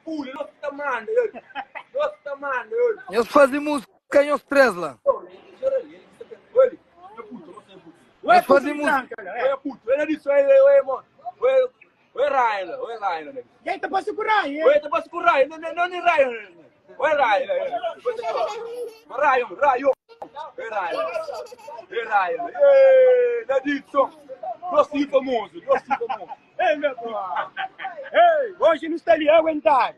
pule, não está manda, não está manda. Eu fazia música em os três lá. Oi, fazia música. Oi, puto, ele disse, oi, mano. Oi, Ryan. E aí, tá pra segurar, hein? Oi, tá pra segurar, não é Ryan. Oi, Ryan. Ei, Nadito, doce famoso. Ei, meu irmão. Ei, hoje não está ali aguentar.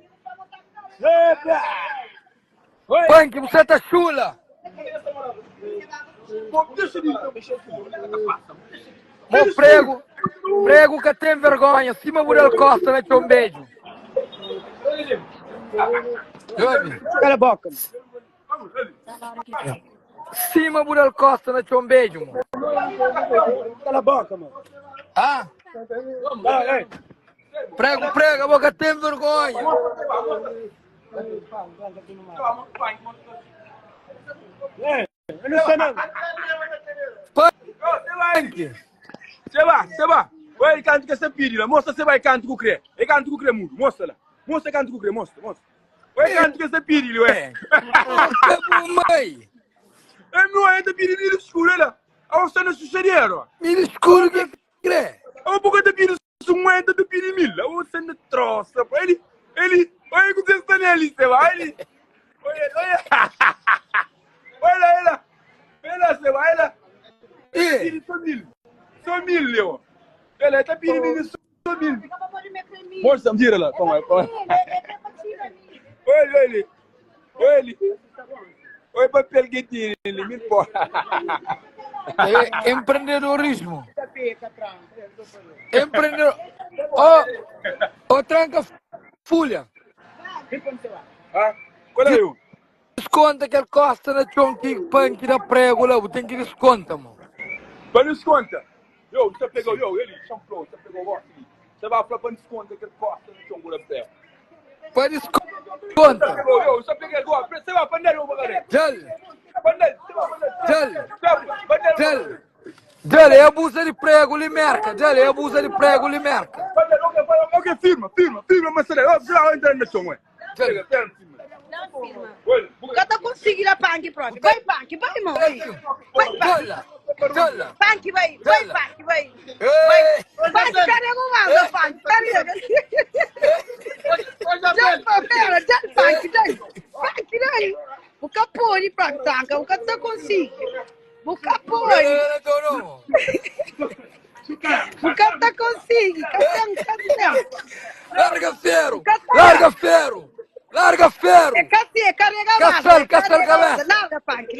Epa! Oi. Punk, você tá chula. Mo prego que tem vergonha. Cima Muriel Costa, né, um beijo. Cala a boca. Cima Muriel Costa, né, um beijo, mano. Cala a boca, mano. Ah? Ei. Prego, a boca tem vergonha. Ei, eu não sei não. Punk. Você vai. Oi, canto que você pediu lá. Mostra você vai canto com o crê. E canto com o crê mudo. Mostra lá. Mostra canto com o crê, mostra. Oi, canto que você pediu, ué. Mãe. É meu ainda pedindo milho escuro, lá. A você não sucederam. Milho escuro que crê. A boca de pedindo sumoenta de pedir milho. A você não troça. Ele. Olha que você está nele, você vai. Olha. Olha, você vai lá. Ele só milho. Ele tá pedindo só milho. Mostra, tira lá. Toma. Olha. Oi, papel que tira ele, me importa. É empreendedorismo. Oh, tranca folha. Ah, qual é eu? Desconta que ele costa na chonque punk da prego lá, tem que desconta, mano. Para desconta. Você pegou, ele, champion, você pegou o vosso. Você vai falar para desconta que ele costa no chonque da prego. Para desconta. Você pegou agora, você vai para onde eu vou fazer? Jale, é abusa de prego, lhe merca. Ok, firma, mas você vai entrar na chonque. Não firma. Cada consigo ir punk próprio. Vai punk, vai, mano. Jala. Punk, vai. Vai, carrega o lado, punk. Carrega. Já, punk, daí. O capone pra tanca, o que você consegue. O capone. O que você consegue. Larga ferro. É cacete, carrega a Castelo cabeça. Larga punk.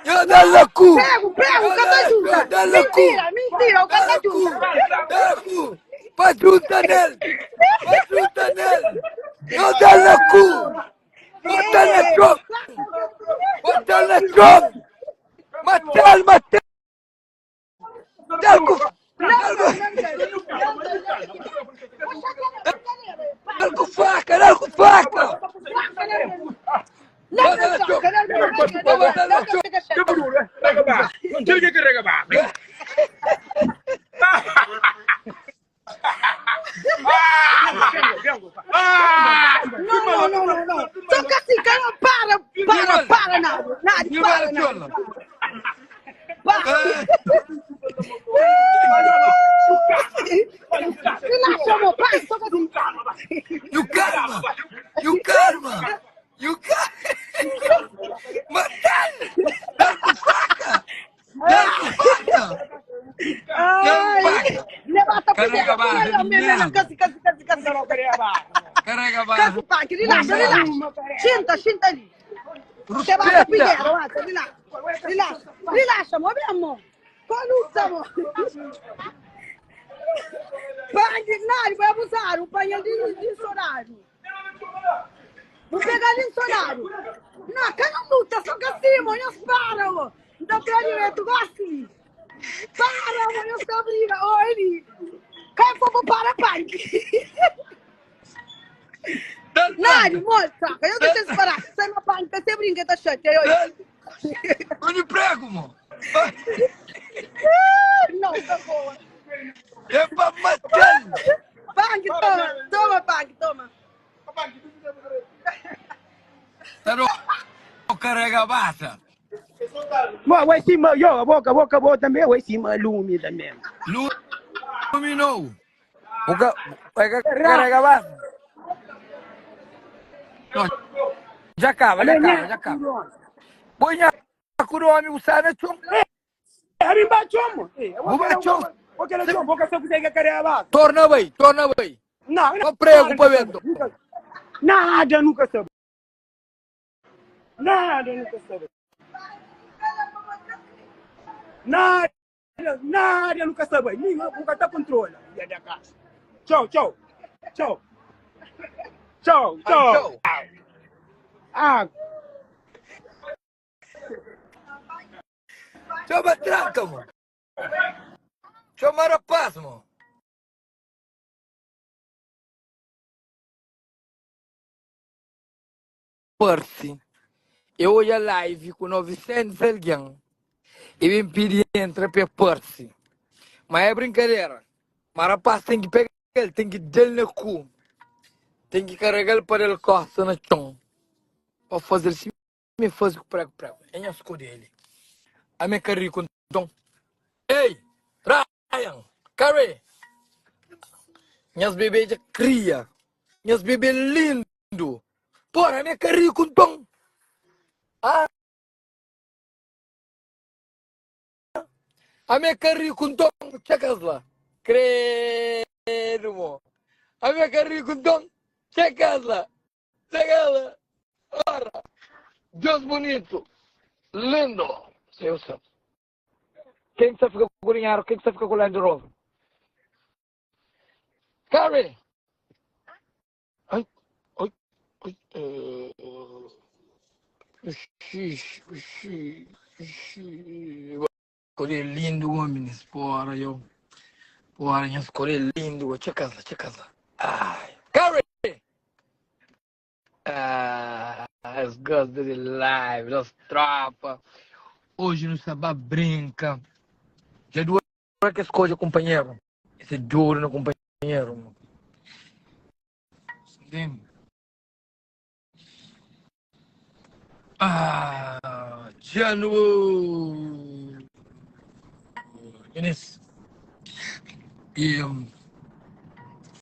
Eu dou no cu. Prego, cada junta. Mentira, o cada junta. Pra junta nele. Eu dou no cu. Bota na chão. Matel. Largo faca. Não. Toca assim, cara, para, Nádio, Relaxa, amor, pai, toca assim. E o karma. Largo faca. Levanta Carrega a barra, Carrega a barra. Relaxa. Senta ali. Você vai pro Pinheiro, relaxa, amor, meu amor. Conduza, amor. Nádio, vai abusar, o painel de sonário. Vou pegar ali no sonário. Não, que não luta, só que assim, mãe, eu para, amor. Então, tu gosta? Para, mãe, eu só briga. Ele. Cai fogo para, pai. Nádio, moça, eu deixo você parar. Sai uma panca, você brinca, tá chato. Onde prego, mano? Não, tá bom. É pra matar. Pang, toma. Toma, Pang, toma. Tá no carrega basta. Vai cima, yo, boca também, vai cima, lume também. Luminou. Buka, carrega basta. No, já acaba. Põe a coroa me usar na chum. Abi bachomo. Bachom. Aquela chom, boca só que querer lá. Torna bem. Não, Não prego para vento. Nada nunca soube. Nada nunca soube. Nada nunca soube. Nunca tá controla. E da casa. Tchau. Ah, Coba tranca, mo. Coba rapaz, mo. Percy. Eu olho a live com 900 alguém e me pedi entrar para Percy. Mas é brincadeira. Mas rapaz tem que pegar ele, tem que dar no cu. Tem que carregar ele para ele costa na chão. Para fazer assim, me faz o prego. É a escolha dele. A minha carreira com tom. Ei, Ryan, Carrie. Minhas bebês já cria. Minhas bebês lindo. Porra, a minha carreira com tom. Ah, a minha carreira com tom. Checas lá. Credo, mo. A minha carreira com tom. Checas lá. Ora. Deus bonito. Lindo. Eu sei. Quem que você fica com o dinheiro? Quem que você fica com o Land Rover? Carrie! Ai. Escolher lindo, homens. Porra, eu. Porra, escolher lindo. Checa lá. Ai. Carrie! As gostas de live, das tropas. Hoje no Sabá brinca. Já duas horas que escolhe o companheiro. Esse duro no companheiro. Entende? Já no... Enes. E